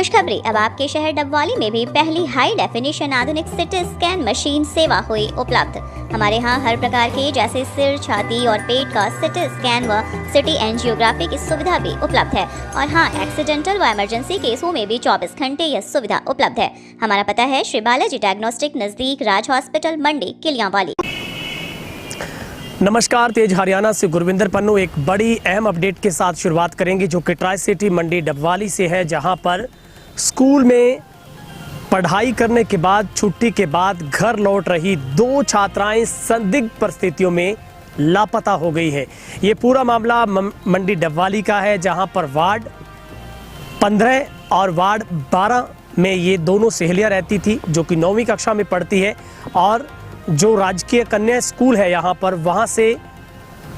खुशखबरी, अब आपके शहर डबवाली में भी पहली हाई डेफिनेशन आधुनिक सिटी स्कैन मशीन सेवा हुई उपलब्ध। हमारे यहाँ हर प्रकार के जैसे सिर, छाती और पेट का सिटी स्कैन व सिटी एंजियोग्राफी की सुविधा भी उपलब्ध है। और हाँ, एक्सीडेंटल व इमरजेंसी केसों में भी 24 घंटे यह सुविधा उपलब्ध है। हमारा पता है श्री बालाजी डायग्नोस्टिक, नजदीक राज हॉस्पिटल, मंडी, किलियांवाली। नमस्कार, तेज हरियाणा से गुरविंदर पन्नू एक बड़ी अहम अपडेट के साथ शुरुआत करेंगे जो कि ट्राई सिटी मंडी डबवाली से है, जहां पर स्कूल में पढ़ाई करने के बाद छुट्टी के बाद घर लौट रही 2 छात्राएं संदिग्ध परिस्थितियों में लापता हो गई है। ये पूरा मामला मंडी डबवाली का है, जहां पर वार्ड 15 और वार्ड 12 में ये दोनों सहेलियां रहती थी जो कि 9वीं कक्षा में पढ़ती है। और जो राजकीय कन्या स्कूल है यहाँ पर, वहाँ से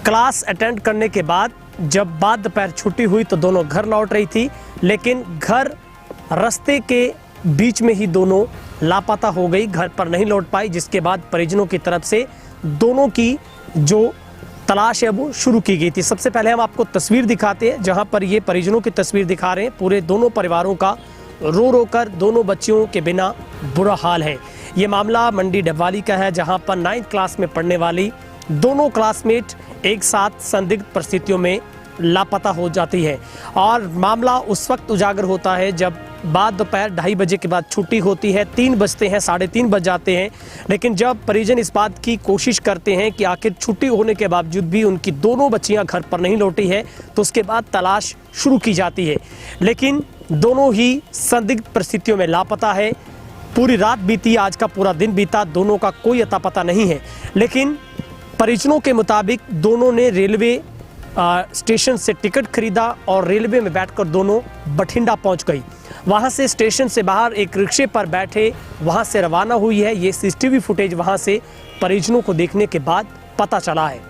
क्लास अटेंड करने के बाद जब बाद दोपहर छुट्टी हुई तो दोनों घर लौट रही थी, लेकिन घर रास्ते के बीच में ही दोनों लापता हो गई, घर पर नहीं लौट पाई। जिसके बाद परिजनों की तरफ से दोनों की जो तलाश है वो शुरू की गई थी। सबसे पहले हम आपको तस्वीर दिखाते हैं, जहाँ पर ये परिजनों की तस्वीर दिखा रहे हैं। पूरे दोनों परिवारों का रो रो कर दोनों बच्चियों के बिना बुरा हाल है। ये मामला मंडी डबवाली का है, जहां पर 9th क्लास में पढ़ने वाली दोनों क्लासमेट एक साथ संदिग्ध परिस्थितियों में लापता हो जाती है। और मामला उस वक्त उजागर होता है जब बाद दोपहर 2:30 बजे के बाद छुट्टी होती है। 3 बजते हैं, 3:30 बज जाते हैं। लेकिन जब परिजन इस बात की कोशिश करते हैं कि आखिर छुट्टी होने के बावजूद भी उनकी दोनों बच्चियां घर पर नहीं लौटी है, तो उसके बाद तलाश शुरू की जाती है। लेकिन दोनों ही संदिग्ध परिस्थितियों में लापता है। पूरी रात बीती, आज का पूरा दिन बीता, दोनों का कोई अता पता नहीं है। लेकिन परिजनों के मुताबिक दोनों ने रेलवे स्टेशन से टिकट खरीदा और रेलवे में बैठकर दोनों बठिंडा पहुंच गई। वहां से स्टेशन से बाहर एक रिक्शे पर बैठे वहां से रवाना हुई है। ये सीसीटीवी फुटेज वहां से परिजनों को देखने के बाद पता चला है,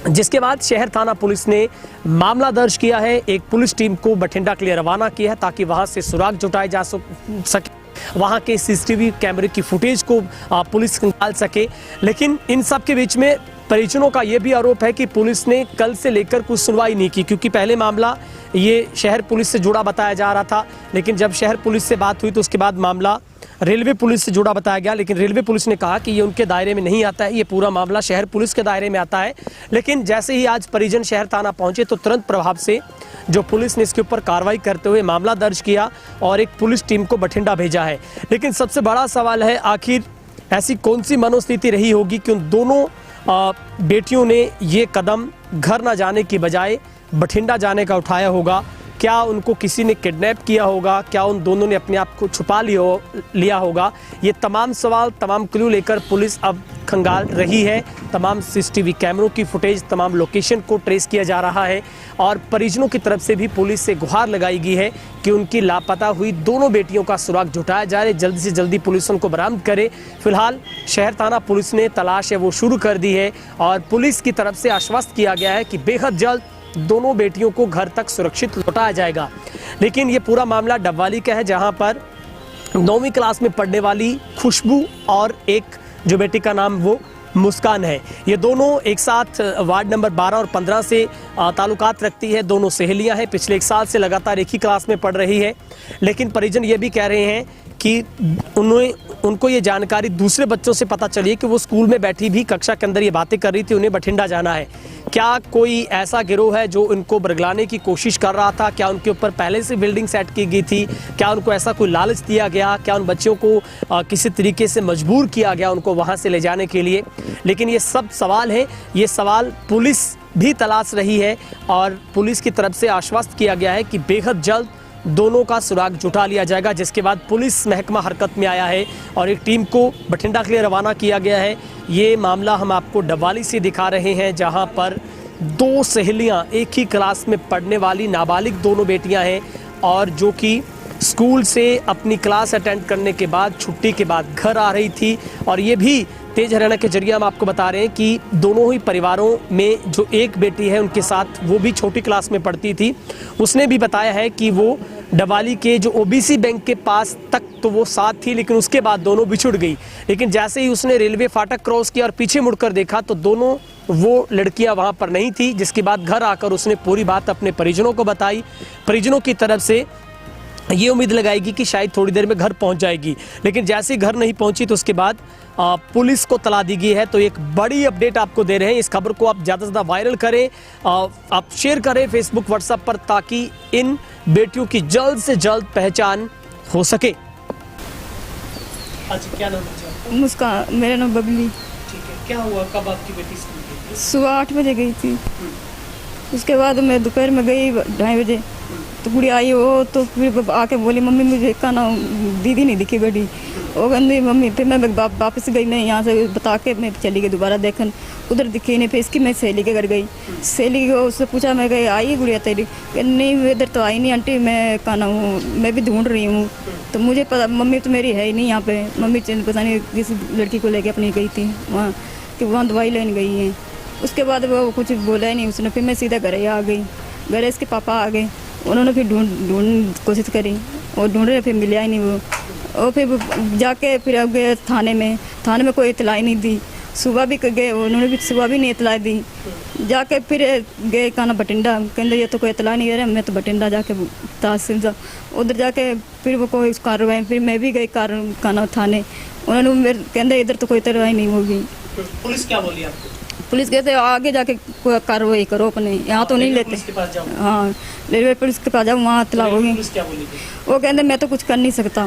जिसके बाद शहर थाना पुलिस ने मामला दर्ज किया है। एक पुलिस टीम को बठिंडा के लिए रवाना किया है ताकि वहां से सुराग जुटाए जा सके, वहां के सीसीटीवी कैमरे की फुटेज को पुलिस निकाल सके। लेकिन इन सब के बीच में परिजनों का यह भी आरोप है कि पुलिस ने कल से लेकर कुछ सुनवाई नहीं की, क्योंकि पहले मामला ये शहर पुलिस से जुड़ा बताया जा रहा था। लेकिन जब शहर पुलिस से बात हुई तो उसके बाद मामला रेलवे पुलिस से जुड़ा बताया गया। लेकिन रेलवे पुलिस ने कहा कि ये उनके दायरे में नहीं आता है, ये पूरा मामला शहर पुलिस के दायरे में आता है। लेकिन जैसे ही आज परिजन शहर थाना पहुंचे तो तुरंत प्रभाव से जो पुलिस ने इसके ऊपर कार्रवाई करते हुए मामला दर्ज किया और एक पुलिस टीम को बठिंडा भेजा है। लेकिन सबसे बड़ा सवाल है, आखिर ऐसी कौन सी मनोस्थिति रही होगी कि उन दोनों बेटियों ने ये कदम घर ना जाने की बजाय बठिंडा जाने का उठाया होगा? क्या उनको किसी ने किडनैप किया होगा? क्या उन दोनों ने अपने आप को छुपा लिया होगा? ये तमाम सवाल, तमाम क्लू लेकर पुलिस अब खंगाल रही है। तमाम सीसीटीवी कैमरों की फुटेज, तमाम लोकेशन को ट्रेस किया जा रहा है और परिजनों की तरफ से भी पुलिस से गुहार लगाई गई है कि उनकी लापता हुई दोनों बेटियों का सुराग जुटाया जाए, जल्दी से जल्दी पुलिस उनको बरामद करे। फिलहाल शहर थाना पुलिस ने तलाश है वो शुरू कर दी है और पुलिस की तरफ से आश्वस्त किया गया है कि बेहद जल्द दोनों बेटियों को घर तक सुरक्षित लौटाया जाएगा। लेकिन ये पूरा मामला डबवाली का है, जहां पर 9वीं क्लास में पढ़ने वाली खुशबू और एक जो बेटी का नाम वो मुस्कान है, ये दोनों एक साथ वार्ड नंबर 12 और 15 से ताल्लुकात रखती है। दोनों सहेलियां हैं, पिछले 1 साल से लगातार एक ही क्लास में पढ़ रही है। लेकिन परिजन ये भी कह रहे हैं कि उनको ये जानकारी दूसरे बच्चों से पता चली है कि वो स्कूल में बैठी भी कक्षा के अंदर ये बातें कर रही थी, उन्हें बठिंडा जाना है। क्या कोई ऐसा गिरोह है जो उनको बरगलाने की कोशिश कर रहा था? क्या उनके ऊपर पहले से बिल्डिंग सेट की गई थी? क्या उनको ऐसा कोई लालच दिया गया? क्या उन बच्चों को किसी तरीके से मजबूर किया गया उनको वहाँ से ले जाने के लिए? लेकिन ये सब सवाल है, ये सवाल पुलिस भी तलाश रही है और पुलिस की तरफ से आश्वस्त किया गया है कि बेहद जल्द दोनों का सुराग जुटा लिया जाएगा। जिसके बाद पुलिस महकमा हरकत में आया है और एक टीम को बठिंडा के लिए रवाना किया गया है। ये मामला हम आपको डबवाली से दिखा रहे हैं, जहां पर 2 सहेलियां एक ही क्लास में पढ़ने वाली नाबालिग दोनों बेटियां हैं और जो कि स्कूल से अपनी क्लास अटेंड करने के बाद छुट्टी के बाद घर आ रही थी। और ये भी तेज हरियाणा के जरिए हम आपको बता रहे हैं कि दोनों ही परिवारों में जो एक बेटी है उनके साथ वो भी छोटी क्लास में पढ़ती थी, उसने भी बताया है कि वो डबवाली के जो ओबीसी बैंक के पास तक तो वो साथ थी, लेकिन उसके बाद दोनों बिछुड़ गई। लेकिन जैसे ही उसने रेलवे फाटक क्रॉस किया और पीछे मुड़कर देखा तो दोनों वो लड़कियां वहां पर नहीं थी। जिसके बाद घर आकर उसने पूरी बात अपने परिजनों को बताई। परिजनों की तरफ से ये उम्मीद लगाएगी कि शायद थोड़ी देर में घर पहुंच जाएगी, लेकिन जैसे ही घर नहीं पहुंची तो उसके बाद पुलिस को तला दी गई है। तो एक बड़ी अपडेट आपको दे रहे हैं, इस खबर को आप ज़्यादा से ज़्यादा वायरल करें, आप शेयर करें फेसबुक व्हाट्सएप पर, ताकि इन बेटियों की जल्द से जल्द पहचान हो सके। अच्छा, क्या नाम है? मुस्कान, मेरा नाम बबली। ठीक है, क्या हुआ, कब आपकी बेटी स्कूल गई? सुबह 8 बजे गई थी। उसके बाद मैं दोपहर में गई 2:30 बजे, तो गुड़ी आई वो, तो फिर आके बोली मम्मी मुझे का ना दीदी नहीं दिखी बेटी। वो कहती मम्मी, फिर मैं वापस गई, मैं यहाँ से बता के मैं चली गई दोबारा देखन, उधर दिखी नहीं। फिर इसकी मैं सहेली के घर गई, सहेली को उससे पूछा, मैं गई आई गुड़िया तेरी? नहीं इधर तो आई नहीं आंटी, मैं का ना हूँ, मैं भी ढूंढ रही हूँ। तो मुझे पता मम्मी तो मेरी है ही नहीं यहाँ पे, मम्मी पता नहीं किसी लड़की को लेके अपनी गई थी वहाँ, कि वहाँ दवाई लेने गई है। उसके बाद वो कुछ बोला ही नहीं उसने। फिर मैं सीधा घर ही आ गई, घर इसके पापा आ गए, उन्होंने फिर ढूंढ कोशिश करी और ढूंढ रहे, फिर मिला ही नहीं वो। और फिर जाके फिर अब गए थाने में कोई इतलाई नहीं दी। सुबह भी गए, उन्होंने भी सुबह भी नहीं इतलाई दी। जाके फिर गए काना बठिंडा, कहते ये तो कोई इतला नहीं दे रहा। मैं तो बठिंडा जाके तहसील उधर जाके फिर वो कोई कार्रवाई, फिर मैं भी गई काना थाने, उन्होंने मेरे कहते इधर तो कोई कार्रवाई नहीं होगी। पुलिस क्या बोली आपको? पुलिस कहते आगे जाके कार्रवाई करो अपने, यहाँ तो नहीं लेते। हाँ, रेलवे पुलिस के पास जाओ, वहाँ इतला होगी। वो कहते मैं तो कुछ कर नहीं सकता।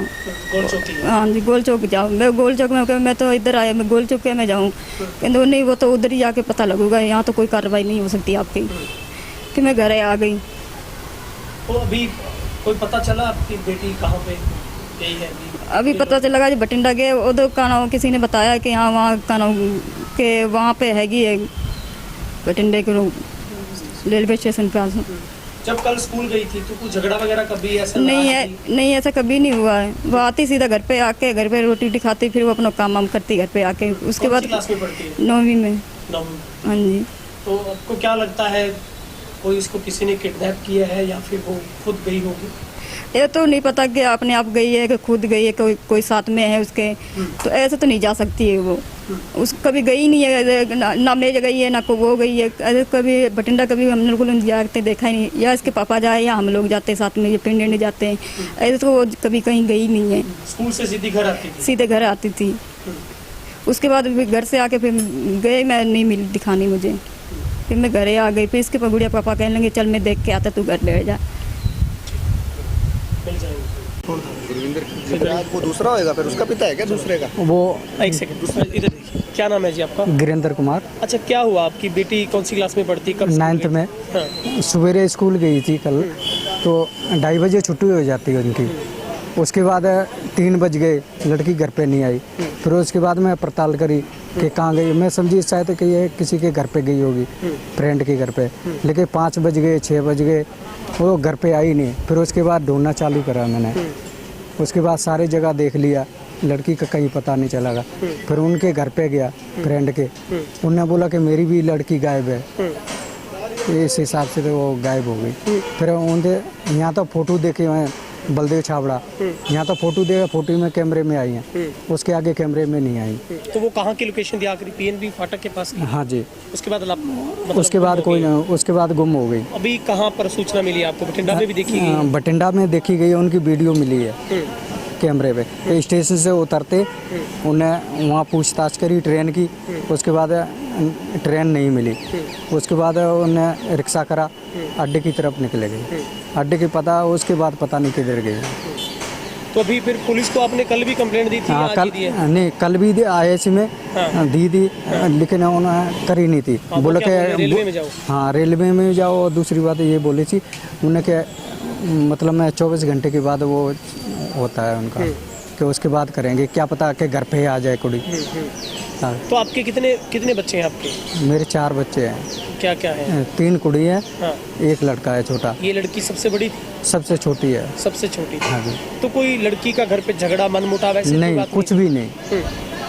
हाँ जी, गोल चौक जाओ। मैं गोल चौक में, मैं तो इधर आया, मैं गोल चौक में जाऊँ? कहते नहीं, वो तो उधर ही जाके पता लगेगा, यहाँ तो कोई कार्रवाई नहीं हो सकती आपकी। फिर मैं घर आ गई। तो अभी कोई पता चला आपकी बेटी कहाँ पे गई है? अभी पता चला जी बठिंडा गए, उधर काना किसी ने बताया कि हाँ वहाँ काना के वहाँ पे हैगी है बठिंडे के रेलवे स्टेशन पे। जब कल स्कूल गई थी तो कुछ झगड़ा वगैरह कभी ऐसा नहीं है? नहीं, ऐसा कभी नहीं हुआ है। वो आती सीधा घर पे आके, घर पे रोटी खाती, फिर वो अपना काम वाम करती घर पे आके। उसके बाद क्लास में पढ़ती है? 9वीं में। हाँ जी। तो आपको क्या लगता है, कोई इसको किसी ने किडनैप किया है या फिर वो खुद गई होगी? ये तो नहीं पता कि अपने आप गई है कि खुद गई है, कोई साथ में है उसके। तो ऐसे तो नहीं जा सकती है वो, उस कभी गई नहीं है ना मैं गई है ना को वो गई है। ऐसे कभी बठिंडा कभी हम लोग जाते देखा ही नहीं, या इसके पापा जाए या हम लोग जाते साथ में, ये पिंड जाते हैं। ऐसे तो वो कभी कहीं गई नहीं है। स्कूल से सीधे घर आती थी? सीधे घर आती थी। उसके बाद घर से आके फिर गए, मैं नहीं मिली दिखानी मुझे। फिर मैं घरे आ गई। फिर इसके गुड़िया पापा कहने लगे चल मैं देख के आता, तू घर ले जा। गुरविंदर वो दूसरा होएगा, फिर उसका पिता है क्या दूसरे का? वो एक सेकंड, इधर देखिए, क्या नाम है जी आपका? गिरेंद्र कुमार। अच्छा, क्या हुआ, आपकी बेटी कौन सी क्लास में पढ़ती? कब? 9th में। हाँ। सवेरे स्कूल गई थी कल, तो 2:30 बजे छुट्टी हो जाती है उनकी। उसके बाद 3 बज गए, लड़की घर पे नहीं आई। फिर उसके बाद मैं पड़ताल करी कि कहाँ गई। मैं समझी शायद कि ये किसी के घर पे गई होगी, फ्रेंड के घर पे। लेकिन 5 बज गए, 6 बज गए, वो घर पे आई नहीं। फिर उसके बाद ढूंढना चालू करा मैंने। उसके बाद सारी जगह देख लिया, लड़की का कहीं पता नहीं चला। फिर उनके घर पे गया फ्रेंड के, उन्होंने बोला कि मेरी भी लड़की गायब है। इस हिसाब से तो वो गायब हो गई। फिर उनके यहाँ तो फोटो देखे हुए हैं, बलदेव छाबड़ा, यहाँ तो फोटो देखा, फोटो में कैमरे में आई हैं, उसके आगे कैमरे में नहीं आई। तो वो कहाँ की लोकेशन दी आखिरी? पीएनबी फाटक के पास की? हाँ जी। उसके बाद मतलब उसके बाद कोई उसके बाद गुम हो गई। अभी कहाँ पर सूचना मिली आपको? बठिंडा में भी देखी गई? बठिंडा में देखी गई, उनकी वीडियो मिली है कैमरे पे। तो स्टेशन से उतरते उन्हें वहाँ पूछताछ करी ट्रेन की। उसके बाद ट्रेन नहीं मिली। उसके बाद उन्हें रिक्शा करा, अड्डे की तरफ निकले गए। अड्डे की पता, उसके बाद पता नहीं किधर गए। तो अभी फिर पुलिस को आपने कल भी कंप्लेंट दी थी? हाँ, कल नहीं, कल भी IAC में दी थी, लेकिन उन्हें करी नहीं थी। बोले कि रेलवे में जाओ। हाँ, रेलवे में जाओ। और दूसरी बात ये बोली थी उन्हें कि मतलब मैं 24 घंटे के बाद वो होता है उनका, कि उसके बाद करेंगे, क्या पता कि घर पे आ जाए कुड़ी। हाँ। तो आपके कितने बच्चे हैं आपके? मेरे 4 बच्चे हैं। क्या क्या है? 3 कुड़ी है, हाँ। 1 लड़का है छोटा। ये लड़की सबसे बड़ी थी? सबसे छोटी है। सबसे छोटी? हाँ जी। तो कोई लड़की का घर पे झगड़ा, मनमुटाव ऐसी नहीं, बात कुछ भी नहीं,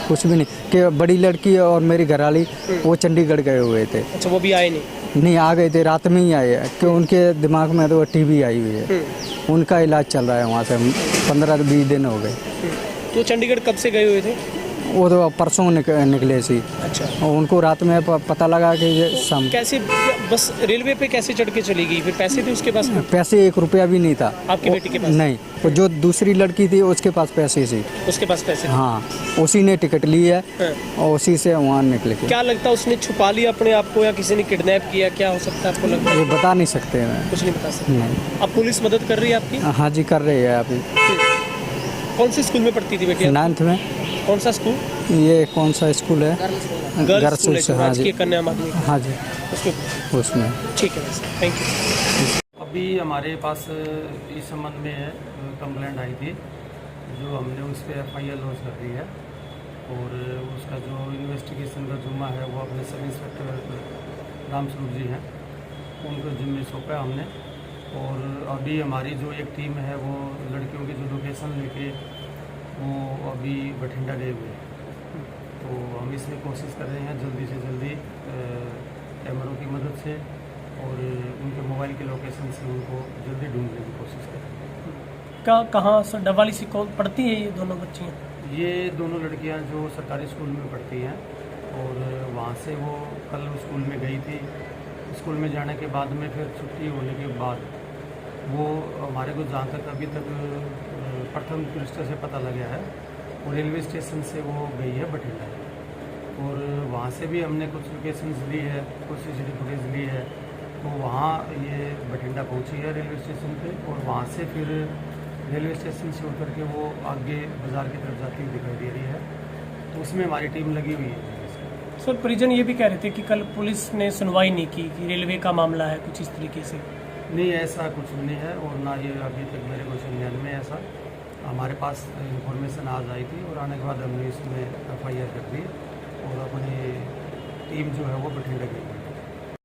कुछ भी नहीं। कि बड़ी लड़की और मेरी घरवाली वो चंडीगढ़ गए हुए थे। अच्छा, वो भी आए नहीं? नहीं, आ गए थे, रात में ही आए हैं, कि उनके दिमाग में तो TB आई हुई है। उनका इलाज चल रहा है वहाँ से, 15-20 दिन हो गए। तो चंडीगढ़ कब से गए हुए थे? वो तो परसों निकले सी। अच्छा, और उनको रात में पता लगा कि ये शाम कैसे बस रेलवे पे कैसे चढ़ के चली गई? फिर पैसे थे उसके पास? पैसे 1 रुपया भी नहीं था आपकी बेटी के पास? नहीं, वो जो दूसरी लड़की थी उसके पास पैसे थे। उसके पास पैसे थे? हाँ, उसी ने टिकट ली है हाँ। और उसी से वहाँ निकले के। क्या लगता है उसने छुपा लिया अपने आप को या किसी ने किडनैप किया? क्या हो सकता है आपको लगता है? ये बता नहीं सकते मैं। कुछ नहीं बता सकते। नहीं। अब पुलिस मदद कर रही है आपकी? हाँ जी, कर रही है अभी। कौन से स्कूल में पढ़ती थी बेटी? 9th में। कौन सा स्कूल? ये कौन सा स्कूल है? गर्ल्स स्कूल है, हाँ राजकीय जी, कन्या माध्यमिक हाँ जी, उसके। उसमें। ठीक है, थैंक यू। अभी हमारे पास इस संबंध में कंप्लेंट आई थी, जो हमने उस पर FIR लॉन्च कर दी है और उसका जो इन्वेस्टिगेशन का जुम्मा है वो अपने सब इंस्पेक्टर रामस्वरूप जी हैं, उनको जिम्मे सौंपा हमने। और अभी हमारी जो एक टीम है वो लड़कियों की जो लोकेशन लेके वो अभी बठिंडा गए हुए हैं। तो हम इसमें कोशिश कर रहे हैं जल्दी से जल्दी कैमरों की मदद से और उनके मोबाइल के लोकेशन से उनको जल्दी ढूंढने की कोशिश करें। कहाँ सर डबवाली से कौन पढ़ती है ये दोनों बच्चियाँ? ये दोनों लड़कियां जो सरकारी स्कूल में पढ़ती हैं और वहाँ से वो कल स्कूल में गई थी। स्कूल में जाने के बाद में फिर छुट्टी होने के बाद वो हमारे को जहाँ तक अभी तक प्रथम दृष्टि से पता लगा है वो रेलवे स्टेशन से वो गई है बठिंडा। और वहाँ से भी हमने कुछ लोकेशंस ली है, कुछ CCTV फुटेज ली है। तो वहाँ ये बठिंडा पहुँची है रेलवे स्टेशन पे और वहाँ से फिर रेलवे स्टेशन से उतर के वो आगे बाज़ार की तरफ जाती हुई दिखाई दे रही है। तो उसमें हमारी टीम लगी हुई है। सर परिजन ये भी कह रहे थे कि कल पुलिस ने सुनवाई नहीं की, कि रेलवे का मामला है कुछ इस तरीके से। नहीं, ऐसा कुछ नहीं है और ना ये अभी तक मेरे को संज्ञान में ऐसा। हमारे पास इंफॉर्मेशन आज आई थी और आने के बाद हमने इसमें FIR कर दी और अपनी टीम जो है वो बठिंडा गई।